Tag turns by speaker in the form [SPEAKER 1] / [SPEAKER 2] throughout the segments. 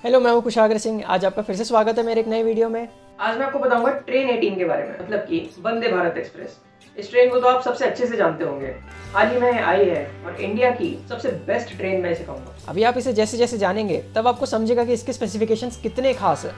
[SPEAKER 1] Hello, मैं हूं कुशाग्र सिंह। आज आपका फिर से स्वागत है मेरे एक नए वीडियो में। आज मैं आपको बताऊंगा ट्रेन 18 के बारे में, मतलब कि वंदे भारत एक्सप्रेस। इस ट्रेन को तो आप सबसे अच्छे से जानते होंगे, हाल ही में आई है और इंडिया की सबसे बेस्ट ट्रेन मैं इसे कहूँगा। अभी आप इसे जैसे जैसे जानेंगे तब आपको समझेगा कि इसके स्पेसिफिकेशंस कितने खास है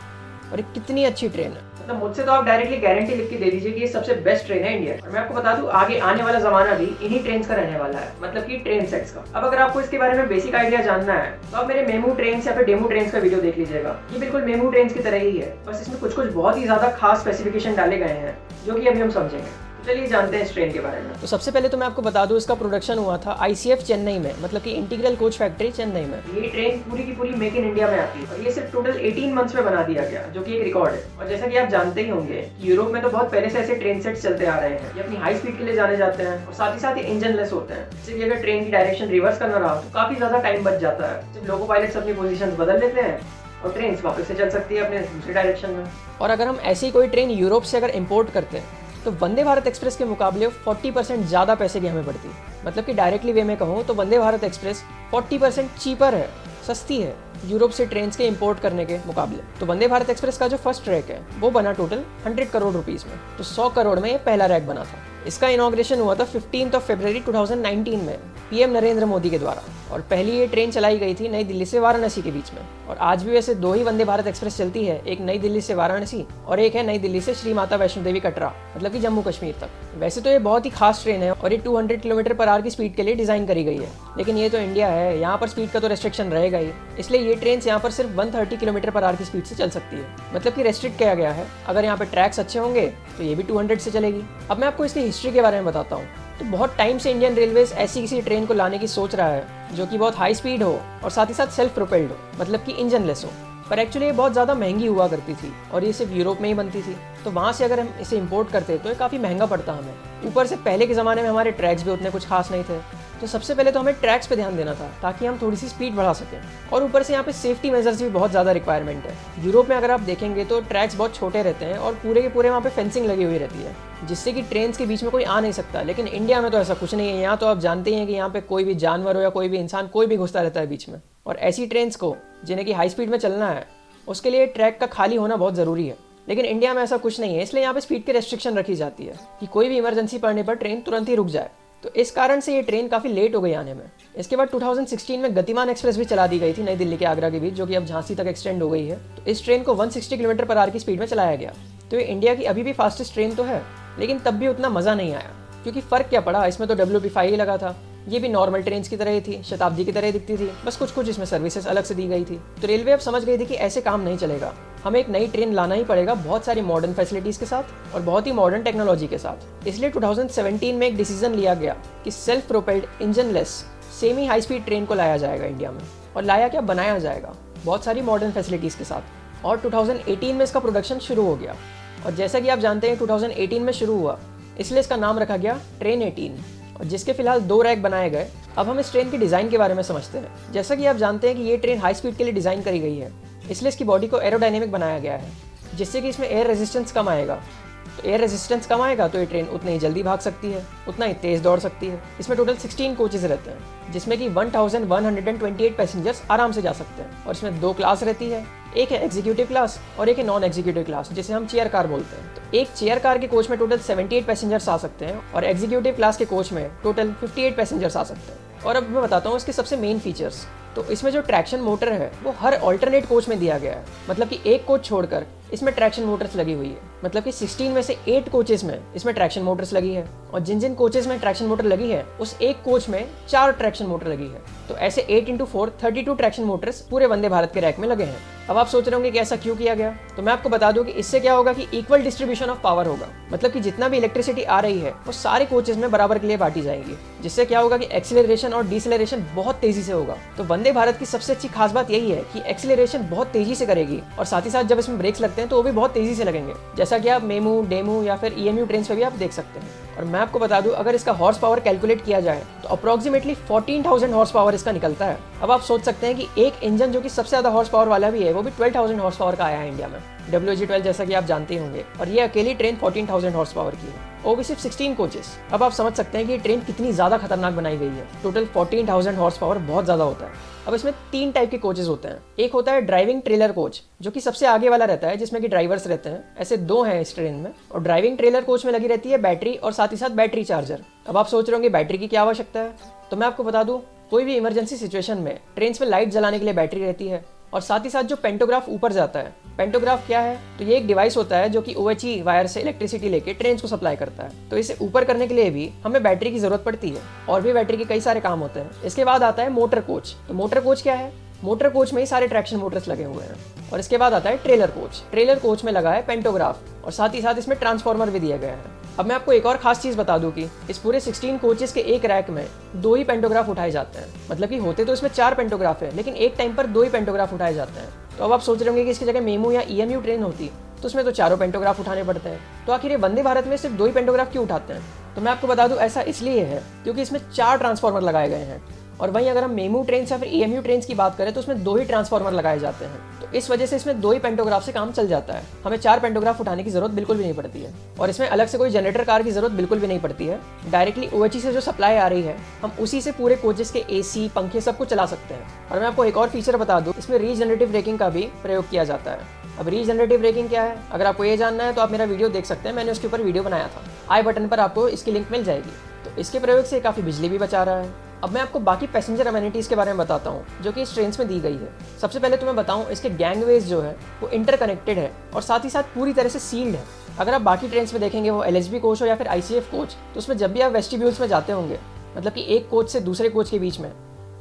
[SPEAKER 1] और ये कितनी अच्छी ट्रेन है। मतलब मुझसे तो आप डायरेक्टली गारंटी लिख के दे दीजिए कि ये सबसे बेस्ट ट्रेन है इंडिया। और मैं आपको बता दूं, आगे आने वाला जमाना भी इन्हीं ट्रेन का रहने वाला है, मतलब कि ट्रेन सेट्स का। अब अगर आपको इसके बारे में बेसिक आइडिया जानना है तो आप मेरे मेमू ट्रेन या फिर डेमो ट्रेन का वीडियो देख लीजिएगा। ये बिल्कुल मेमू ट्रेन की तरह ही है, बस इसमें कुछ कुछ बहुत ही ज्यादा खास स्पेसिफिकेशन डाले गए हैं जो कि अभी हम समझेंगे। चलिए जानते हैं इस ट्रेन के बारे में। तो सबसे पहले तो मैं आपको बता दूं, इसका प्रोडक्शन हुआ था ICF चेन्नई में, मतलब कि इंटीग्रल कोच फैक्ट्री चेन्नई में। ये ट्रेन पूरी की पूरी मेक इन इंडिया में आती है और ये सिर्फ टोटल 18 मंथ्स में बना दिया गया, जो कि एक रिकॉर्ड है। और जैसा कि आप जानते ही होंगे, यूरोप में तो बहुत पहले से ऐसे ट्रेन सेट्स चलते आ रहे हैं। ये अपनी हाई स्पीड के लिए जाने जाते हैं और साथ ही साथ इंजन लेस होते हैं, जिससे अगर ट्रेन की डायरेक्शन रिवर्स करना रहा तो काफी ज्यादा टाइम बच जाता है। जब लोको पायलट्स अपनी पोजीशंस बदल लेते हैं और ट्रेन वापस से चल सकती है अपने दूसरे डायरेक्शन में। और अगर हम ऐसी कोई ट्रेन यूरोप से अगर इंपोर्ट करते हैं तो वंदे भारत एक्सप्रेस के मुकाबले 40% ज़्यादा पैसे की हमें पड़ती है। मतलब कि डायरेक्टली वे में कहूँ तो वंदे भारत एक्सप्रेस 40% चीपर है, सस्ती है यूरोप से ट्रेन के इंपोर्ट करने के मुकाबले। तो वंदे भारत एक्सप्रेस का जो फर्स्ट ट्रैक है वो बना टोटल 100 करोड़ रुपीस में, तो 100 करोड़ में ये पहला रैक बना था। इसका इनॉग्रेशन हुआ था 15 फरवरी 2019 में PM नरेंद्र मोदी के द्वारा। और पहली ये ट्रेन चलाई गई थी नई दिल्ली से वाराणसी के बीच में। और आज भी वैसे दो ही वंदे भारत एक्सप्रेस चलती है, एक नई दिल्ली से वाराणसी और एक है नई दिल्ली से श्री माता वैष्णो देवी कटरा, मतलब कि जम्मू कश्मीर तक। वैसे तो ये बहुत ही खास ट्रेन है और ये 200 किलोमीटर/आवर की स्पीड के लिए डिजाइन करी गई है, लेकिन ये तो इंडिया है, यहाँ पर स्पीड का तो रेस्ट्रिक्शन रहेगा ही। इसलिए ये ट्रेन यहाँ पर सिर्फ 130 किलोमीटर/आवर की स्पीड से चल सकती है, मतलब कि रेस्ट्रिक्ट किया गया है। अगर यहाँ पे ट्रैक्स अच्छे होंगे तो ये भी 200 से चलेगी। अब मैं आपको इसकी हिस्ट्री के बारे में बताता हूँ। तो बहुत टाइम से इंडियन रेलवेज ऐसी किसी ट्रेन को लाने की सोच रहा है जो कि बहुत हाई स्पीड हो और साथ ही साथ सेल्फ प्रोपेल्ड हो, मतलब कि इंजन लेस हो। पर एक्चुअली ये बहुत ज़्यादा महंगी हुआ करती थी और ये सिर्फ यूरोप में ही बनती थी, तो वहाँ से अगर हम इसे इंपोर्ट करते तो ये काफ़ी महंगा पड़ता हमें। ऊपर से पहले के ज़माने में हमारे ट्रैक्स भी उतने कुछ खास नहीं थे, तो सबसे पहले तो हमें ट्रैक्स पे ध्यान देना था ताकि हम थोड़ी सी स्पीड बढ़ा सकें। और ऊपर से यहाँ पे सेफ्टी मेजर्स भी बहुत ज़्यादा रिक्वायरमेंट है। यूरोप में अगर आप देखेंगे तो ट्रैक्स बहुत छोटे रहते हैं और पूरे के पूरे वहाँ पे फेंसिंग लगी हुई रहती है, जिससे कि ट्रेन के बीच में कोई आ नहीं सकता। लेकिन इंडिया में तो ऐसा कुछ नहीं है। यहाँ तो आप जानते ही हैं कि यहाँ पे कोई भी जानवर हो या कोई भी इंसान, कोई भी घुसता रहता है बीच में। और ऐसी ट्रेन्स को जिन्हें कि हाई स्पीड में चलना है, उसके लिए ट्रैक का खाली होना बहुत ज़रूरी है। लेकिन इंडिया में ऐसा कुछ नहीं है, इसलिए यहाँ पे स्पीड की रेस्ट्रिक्शन रखी जाती है कि कोई भी इमरजेंसी पड़ने पर ट्रेन तुरंत ही रुक जाए। तो इस कारण से ये ट्रेन काफ़ी लेट हो गई आने में। इसके बाद 2016 में गतिमान एक्सप्रेस भी चला दी गई थी नई दिल्ली के आगरा के बीच, जो कि अब झांसी तक एक्सटेंड हो गई है। तो इस ट्रेन को 160 किलोमीटर/आवर की स्पीड में चलाया गया। तो ये इंडिया की अभी भी फास्टेस्ट ट्रेन तो है, लेकिन तब भी उतना मज़ा नहीं आया, क्योंकि फ़र्क क्या पड़ा, इसमें तो WP5 ही लगा था। ये भी नॉर्मल ट्रेन की तरह ही थी, शताब्दी की तरह ही दिखती थी, बस कुछ कुछ इसमें सर्विसेज अलग से दी गई थी। तो रेलवे अब समझ गई थी कि ऐसे काम नहीं चलेगा, हमें एक नई ट्रेन लाना ही पड़ेगा बहुत सारी मॉडर्न फैसिलिटीज़ के साथ और बहुत ही मॉडर्न टेक्नोलॉजी के साथ। इसलिए 2017 में एक डिसीजन लिया गया कि self propelled engine less semi high speed train को लाया जाएगा इंडिया में। और लाया क्या, बनाया जाएगा बहुत सारी मॉडर्न फैसिलिटीज़ के साथ। और 2018 में इसका प्रोडक्शन शुरू हो गया। और जैसा कि आप जानते हैं 2018 में शुरू हुआ, इसलिए इसका नाम रखा गया ट्रेन 18, और जिसके फिलहाल 2 रैक बनाए गए। अब हम इस ट्रेन के डिज़ाइन के बारे में समझते हैं। जैसा कि आप जानते हैं कि ये ट्रेन हाई स्पीड के लिए डिज़ाइन करी गई है, इसलिए इसकी बॉडी को एरोडायनेमिक बनाया गया है, जिससे कि इसमें एयर रेजिस्टेंस कम आएगा। तो एयर रेजिस्टेंस कम आएगा तो ये ट्रेन उतनी ही जल्दी भाग सकती है, उतना ही तेज़ दौड़ सकती है। इसमें टोटल 16 कोचेज रहते हैं, जिसमें कि 1128 पैसेंजर्स आराम से जा सकते हैं। और इसमें 2 क्लास रहती है, एक है एग्जीक्यूटिव क्लास और एक है नॉन एग्जीक्यूटिव क्लास, जिसे हम चेयर कार बोलते हैं। तो एक चेयर कार के कोच में टोटल 78 पैसेंजर्स आ सकते हैं और एग्जीक्यूटिव क्लास के कोच में टोटल 58 पैसेंजर्स आ सकते हैं। और अब मैं बताता हूँ इसके सबसे मेन फीचर्स। तो इसमें जो ट्रैक्शन मोटर है वो हर अल्टरनेट कोच में दिया गया है, मतलब कि एक कोच छोड़कर इसमें ट्रैक्शन मोटर्स लगी हुई है। मतलब कि 16 में से 8 कोचेस में इसमें ट्रैक्शन मोटर्स लगी है, और जिन जिन कोचेस में ट्रैक्शन मोटर लगी है उस एक कोच में 4 ट्रैक्शन मोटर लगी है। तो ऐसे 8 × 4 32 ट्रैक्शन मोटर्स पूरे वंदे भारत के रैक में लगे हैं। अब आप सोच रहे होंगे कि ऐसा क्यों किया गया, तो मैं आपको बता दूं कि इससे क्या होगा कि इक्वल डिस्ट्रीब्यूशन ऑफ पावर होगा। मतलब कि जितना भी इलेक्ट्रिसिटी आ रही है वो सारे कोचेस में बराबर के लिए बांटी जाएगी, जिससे क्या होगा कि एक्सीलरेशन और डिसलेरेशन बहुत तेजी से होगा। तो वंदे भारत की सबसे अच्छी खास बात यही है कि एक्सीलरेशन बहुत तेजी से करेगी, और साथ ही साथ जब इसमें ब्रेक्स लगते हैं तो वो भी बहुत तेजी से लगेंगे, जैसा कि आप मेमू, डेमू या फिर EMU ट्रेन पे भी आप देख सकते हैं। और मैं आपको बता दूं, अगर इसका हॉर्स पावर कैलकुलेट किया जाए तो अप्रॉक्सीमेटली 14,000 हॉर्स पावर इसका निकलता है। अब आप सोच सकते हैं कि एक इंजन जो कि सबसे ज़्यादा हॉर्स पावर वाला भी है, वो भी 12,000 हॉर्स पावर का आया है इंडिया में, WG12, जैसा कि आप जानते होंगे। और ये अकेली ट्रेन 14,000 हॉर्स पावर की है, वो भी सिर्फ 16 कोचेस। अब आप समझ सकते हैं कि ये ट्रेन कितनी ज़्यादा खतरनाक बनाई गई है। टोटल 14,000 हॉर्स पावर बहुत ज़्यादा होता है। अब इसमें 3 टाइप के कोचेस होते हैं। एक होता है ड्राइविंग ट्रेलर कोच, जो कि सबसे आगे वाला रहता है, जिसमें कि ड्राइवर्स रहते हैं। ऐसे 2 हैं इस ट्रेन में। और ड्राइविंग ट्रेलर कोच में लगी रहती है बैटरी और साथ ही साथ बैटरी चार्जर। अब आप सोच रहे होंगे बैटरी की क्या आवश्यकता है, तो मैं आपको बता दूं, कोई भी इमरजेंसी सिचुएशन में ट्रेन में लाइट जलाने के लिए बैटरी रहती है। और साथ ही साथ जो पेंटोग्राफ ऊपर जाता है, पेंटोग्राफ क्या है, तो ये एक डिवाइस होता है जो कि OHE वायर से इलेक्ट्रिसिटी लेके ट्रेन को सप्लाई करता है। तो इसे ऊपर करने के लिए भी हमें बैटरी की जरूरत पड़ती है, और भी बैटरी के कई सारे काम होते हैं। इसके बाद आता है मोटर कोच। तो मोटर कोच क्या है, मोटर कोच में ही सारे ट्रैक्शन मोटर्स लगे हुए हैं। और इसके बाद आता है ट्रेलर कोच। ट्रेलर कोच में लगा है पेंटोग्राफ, और साथ ही साथ इसमें ट्रांसफार्मर भी दिए गए हैं। अब मैं आपको एक और खास चीज़ बता दूं कि इस पूरे 16 कोचेस के एक रैक में 2 ही पेंटोग्राफ उठाए जाते हैं। मतलब कि होते तो इसमें 4 पेंटोग्राफ है, लेकिन एक टाइम पर 2 ही पेंटोग्राफ उठाए जाते हैं। तो अब आप सोच रहे होंगे कि इसकी जगह मेमू या EMU ट्रेन होती तो उसमें तो 4 पेंटोग्राफ उठाने पड़ते हैं। तो आखिर ये वंदे भारत में सिर्फ 2 ही पेंटोग्राफ क्यों उठाते हैं? तो मैं आपको बता दूं, ऐसा इसलिए है क्योंकि इसमें 4 ट्रांसफार्मर लगाए गए हैं। और वहीं अगर हम मेमू ट्रेन या फिर EMU ट्रेन की बात करें तो उसमें 2 ही ट्रांसफार्मर लगाए जाते हैं। तो इस वजह से इसमें 2 ही पेंटोग्राफ से काम चल जाता है। हमें 4 पेंटोग्राफ उठाने की जरूरत बिल्कुल भी नहीं पड़ती है। और इसमें अलग से कोई जनरेटर कार की जरूरत बिल्कुल भी नहीं पड़ती है। डायरेक्टली OHE से जो सप्लाई आ रही है, हम उसी से पूरे कोचेस के AC, पंखे सब कुछ चला सकते हैं। और मैं आपको एक और फीचर बता दूं, इसमें रीजनरेटिव ब्रेकिंग का भी प्रयोग किया जाता है। अब रीजनरेटिव ब्रेकिंग क्या है, अगर आपको ये जानना है तो आप मेरा वीडियो देख सकते हैं। मैंने उसके ऊपर वीडियो बनाया था, आई बटन पर आपको इसकी लिंक मिल जाएगी। तो इसके प्रयोग से काफ़ी बिजली भी बचा रहा है। अब मैं आपको बाकी पैसेंजर अमेनिटीज़ के बारे में बताता हूँ जो कि इस ट्रेन में दी गई है। सबसे पहले तो मैं बताऊँ, इसके गैंगवेज जो है वो इंटरकनेक्टेड है और साथ ही साथ पूरी तरह से सील्ड है। अगर आप बाकी ट्रेन में देखेंगे, वो LHB कोच हो या फिर ICF कोच, तो उसमें जब भी आप वेस्टिब्यूल्स में जाते होंगे, मतलब कि एक कोच से दूसरे कोच के बीच में,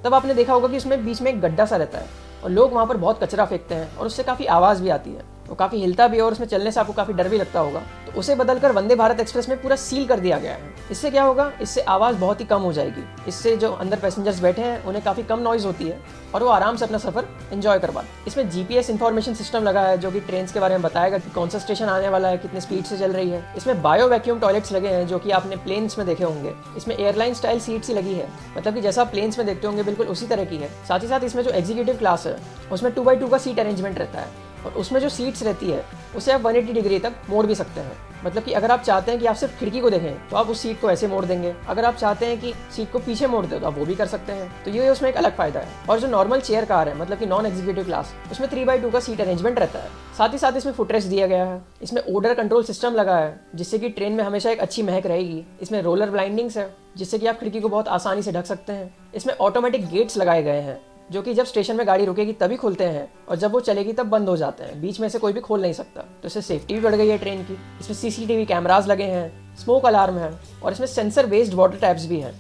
[SPEAKER 1] तब आपने देखा होगा कि उसमें बीच में एक गड्ढा सा रहता है और लोग वहाँ पर बहुत कचरा फेंकते हैं और उससे काफ़ी आवाज़ भी आती है। वो काफ़ी हिलता भी है और उसमें चलने से आपको काफ़ी डर भी लगता होगा। तो उसे बदलकर वंदे भारत एक्सप्रेस में पूरा सील कर दिया गया है। इससे क्या होगा, इससे आवाज़ बहुत ही कम हो जाएगी। इससे जो अंदर पैसेंजर्स बैठे हैं उन्हें काफ़ी कम नॉइज़ होती है और वो आराम से अपना सफ़र एंजॉय कर पाते। इसमें GPS इन्फॉर्मेशन सिस्टम लगा है जो कि ट्रेन के बारे में बताएगा कि कौन सा स्टेशन आने वाला है, कितने स्पीड से चल रही है। इसमें बायो वैक्यूम टॉयलेट्स लगे हैं जो कि आपने प्लेन्स में देखे होंगे। इसमें एयरलाइन स्टाइल सीट्स ही लगी है, मतलब कि जैसा प्लेन्स में देखते होंगे बिल्कुल उसी तरह की है। साथ ही साथ इसमें जो एग्जीक्यूटिव क्लास है उसमें 2x2 का सीट अरेंजमेंट रहता है और उसमें जो सीट्स रहती है उसे आप 180 डिग्री तक मोड़ भी सकते हैं। मतलब कि अगर आप चाहते हैं कि आप सिर्फ खिड़की को देखें तो आप उस सीट को ऐसे मोड़ देंगे। अगर आप चाहते हैं कि सीट को पीछे मोड़ दे तो आप वो भी कर सकते हैं। तो ये उसमें एक अलग फायदा है। और जो नॉर्मल चेयर कार है, मतलब कि नॉन एग्जीक्यूटिव क्लास, उसमें 3x2 का सीट अरेंजमेंट रहता है। साथ ही साथ इसमें फुटरेस्ट दिया गया है। इसमें ओडर कंट्रोल सिस्टम लगा है जिससे कि ट्रेन में हमेशा एक अच्छी महक रहेगी। इसमें रोलर ब्लाइंडिंग्स है जिससे कि आप खिड़की को बहुत आसानी से ढक सकते हैं। इसमें ऑटोमेटिक गेट्स लगाए गए हैं जो कि जब स्टेशन में गाड़ी रुकेगी तभी खुलते हैं और जब वो चलेगी तब बंद हो जाते हैं। बीच में से कोई भी खोल नहीं सकता। तो इससे सेफ्टी भी बढ़ गई है ट्रेन की। इसमें CCTV कैमरास लगे हैं, स्मोक अलार्म है और इसमें सेंसर बेस्ड वाटर टैप्स भी हैं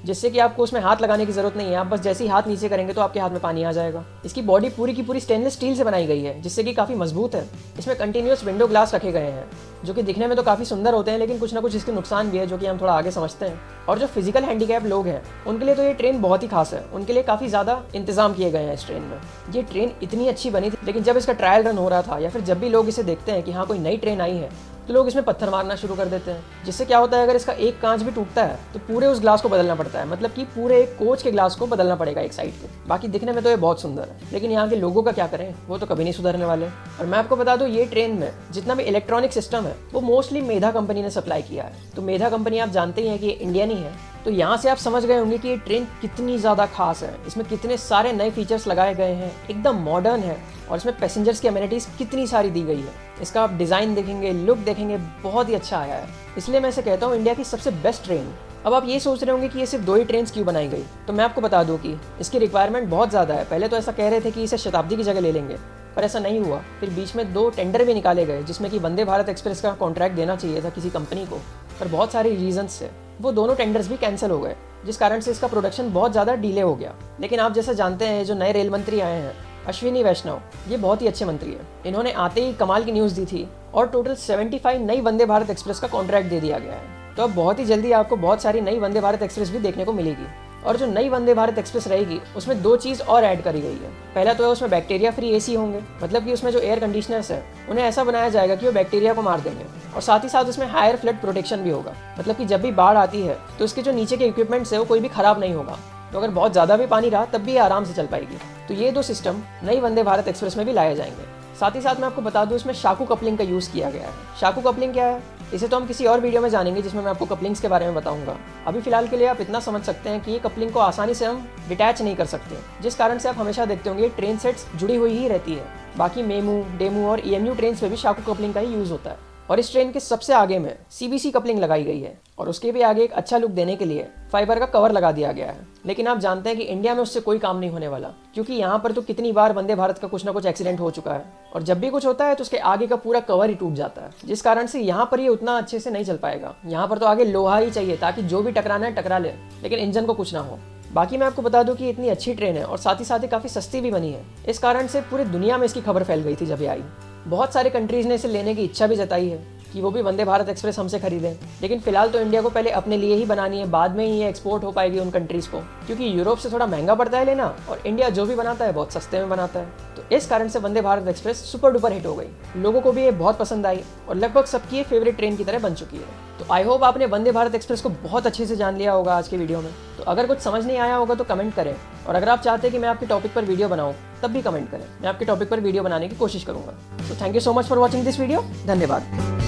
[SPEAKER 1] जिससे कि आपको उसमें हाथ लगाने की जरूरत नहीं है। आप बस जैसे ही हाथ नीचे करेंगे तो आपके हाथ में पानी आ जाएगा। इसकी बॉडी पूरी की पूरी स्टेनलेस स्टील से बनाई गई है जिससे कि काफ़ी मजबूत है। इसमें कंटिन्यूस विंडो ग्लास रखे गए हैं जो कि दिखने में तो काफ़ी सुंदर होते हैं, लेकिन कुछ ना कुछ इसके नुकसान भी है जो कि हम थोड़ा आगे समझते हैं। और जो फिजिकल हैंडीकैप लोग हैं उनके लिए तो ये ट्रेन बहुत ही खास है। उनके लिए काफ़ी ज़्यादा इंतजाम किए गए हैं इस ट्रेन में। ये ट्रेन इतनी अच्छी बनी थी, लेकिन जब इसका ट्रायल रन हो रहा था या फिर जब भी लोग इसे देखते हैं कि हाँ कोई नई ट्रेन आई है, तो लोग इसमें पत्थर मारना शुरू कर देते हैं। जिससे क्या होता है, अगर इसका एक कांच भी टूटता है तो पूरे उस ग्लास को बदलना पड़ता है। मतलब कि पूरे एक कोच के ग्लास को बदलना पड़ेगा एक साइड के। बाकी दिखने में तो ये बहुत सुंदर है, लेकिन यहाँ के लोगों का क्या करें, वो तो कभी नहीं सुधरने वाले। और मैं आपको बता दूं, ये ट्रेन में जितना भी इलेक्ट्रॉनिक सिस्टम है वो मोस्टली मेधा कंपनी ने सप्लाई किया है। तो मेधा कंपनी आप जानते ही हैं कि ये इंडियन ही है। तो यहाँ से आप समझ गए होंगे कि ये ट्रेन कितनी ज़्यादा खास है। इसमें कितने सारे नए फीचर्स लगाए गए हैं, एकदम मॉडर्न है। और इसमें पैसेंजर्स की अमेनिटीज़ कितनी सारी दी गई है। इसका आप डिज़ाइन देखेंगे, लुक देखेंगे, बहुत ही अच्छा आया है। इसलिए मैं इसे कहता हूँ इंडिया की सबसे बेस्ट ट्रेन। अब आप ये सोच रहे होंगे कि ये सिर्फ 2 ही ट्रेन क्यों बनाई गई, तो मैं आपको बता दूं कि इसकी रिक्वायरमेंट बहुत ज़्यादा है। पहले तो ऐसा कह रहे थे कि इसे शताब्दी की जगह ले लेंगे, पर ऐसा नहीं हुआ। फिर बीच में 2 टेंडर भी निकाले गए जिसमें कि वंदे भारत एक्सप्रेस का कॉन्ट्रैक्ट देना चाहिए था किसी कंपनी को, पर बहुत सारे रीजंस से वो दोनों टेंडर्स भी कैंसिल हो गए, जिस कारण से इसका प्रोडक्शन बहुत ज़्यादा डिले हो गया। लेकिन आप जैसा जानते हैं, जो नए रेल मंत्री आए हैं अश्विनी वैष्णव, ये बहुत ही अच्छे मंत्री हैं। इन्होंने आते ही कमाल की न्यूज़ दी थी और टोटल 75 नई वंदे भारत एक्सप्रेस का कॉन्ट्रैक्ट दे दिया गया है। तो अब बहुत ही जल्दी आपको बहुत सारी नई वंदे भारत एक्सप्रेस भी देखने को मिलेगी। और जो नई वंदे भारत एक्सप्रेस रहेगी उसमें 2 चीज़ और ऐड करी गई है। पहला तो है उसमें बैक्टीरिया फ्री एसी होंगे, मतलब कि उसमें जो एयर कंडीशनर्स है उन्हें ऐसा बनाया जाएगा कि वो बैक्टीरिया को मार देंगे। और साथ ही साथ उसमें हायर फ्लड प्रोटेक्शन भी होगा, मतलब कि जब भी बाढ़ आती है तो उसके जो नीचे के इक्विपमेंट्स है वो कोई भी खराब नहीं होगा। तो अगर बहुत ज़्यादा भी पानी रहा तब भी ये आराम से चल पाएगी। तो ये 2 सिस्टम नई वंदे भारत एक्सप्रेस में भी लाए जाएंगे। साथ ही साथ मैं आपको बता दूं इसमें शाकू कपलिंग का यूज़ किया गया है। शाकू कपलिंग क्या है, इसे तो हम किसी और वीडियो में जानेंगे जिसमें मैं आपको कपलिंग्स के बारे में बताऊंगा। अभी फिलहाल के लिए आप इतना समझ सकते हैं कि ये कपलिंग को आसानी से हम डिटैच नहीं कर सकते, जिस कारण से आप हमेशा देखते होंगे ट्रेन सेट्स जुड़ी हुई ही रहती है। बाकी मेमू, डेमू और ईएमयू ट्रेन पे भी शाकू कपलिंग का ही यूज़ होता है। और इस ट्रेन के सबसे आगे में सीबीसी कपलिंग लगाई गई है और उसके भी आगे एक अच्छा लुक देने के लिए फाइबर का कवर लगा दिया गया है। लेकिन आप जानते हैं कि इंडिया में उससे कोई काम नहीं होने वाला, क्योंकि यहाँ पर तो कितनी बार वंदे भारत का कुछ ना कुछ एक्सीडेंट हो चुका है और जब भी कुछ होता है तो उसके आगे का पूरा कवर ही टूट जाता है, जिस कारण से यहाँ पर ये उतना अच्छे से नहीं चल पाएगा। यहाँ पर तो आगे लोहा ही चाहिए ताकि जो भी टकराना है टकरा ले, लेकिन इंजन को कुछ ना हो। बाकी मैं आपको बता दूं कि इतनी अच्छी ट्रेन है और साथ ही काफ़ी सस्ती भी बनी है, इस कारण से पूरी दुनिया में इसकी खबर फैल गई थी जब ये आई। बहुत सारे कंट्रीज़ ने इसे लेने की इच्छा भी जताई है कि वो भी वंदे भारत एक्सप्रेस हमसे खरीदें, लेकिन फिलहाल तो इंडिया को पहले अपने लिए ही बनानी है, बाद में ही ये एक्सपोर्ट हो पाएगी उन कंट्रीज़ को, क्योंकि यूरोप से थोड़ा महंगा पड़ता है लेना और इंडिया जो भी बनाता है बहुत सस्ते में बनाता है। तो इस कारण से Vande Bharat express super duper hit हो गई, लोगों को भी ये बहुत पसंद आई और लगभग सबकी ये फेवरेट ट्रेन की तरह बन चुकी है। तो आई होप आपने वंदे भारत एक्सप्रेस को बहुत अच्छे से जान लिया होगा आज के वीडियो में। तो अगर कुछ समझ नहीं आया होगा तो कमेंट करें, और अगर आप चाहते हैं कि मैं आपके टॉपिक पर वीडियो बनाऊं तब भी कमेंट करें, मैं आपके टॉपिक पर वीडियो बनाने की कोशिश करूंगा। तो thank you so much for watching this video. धन्यवाद।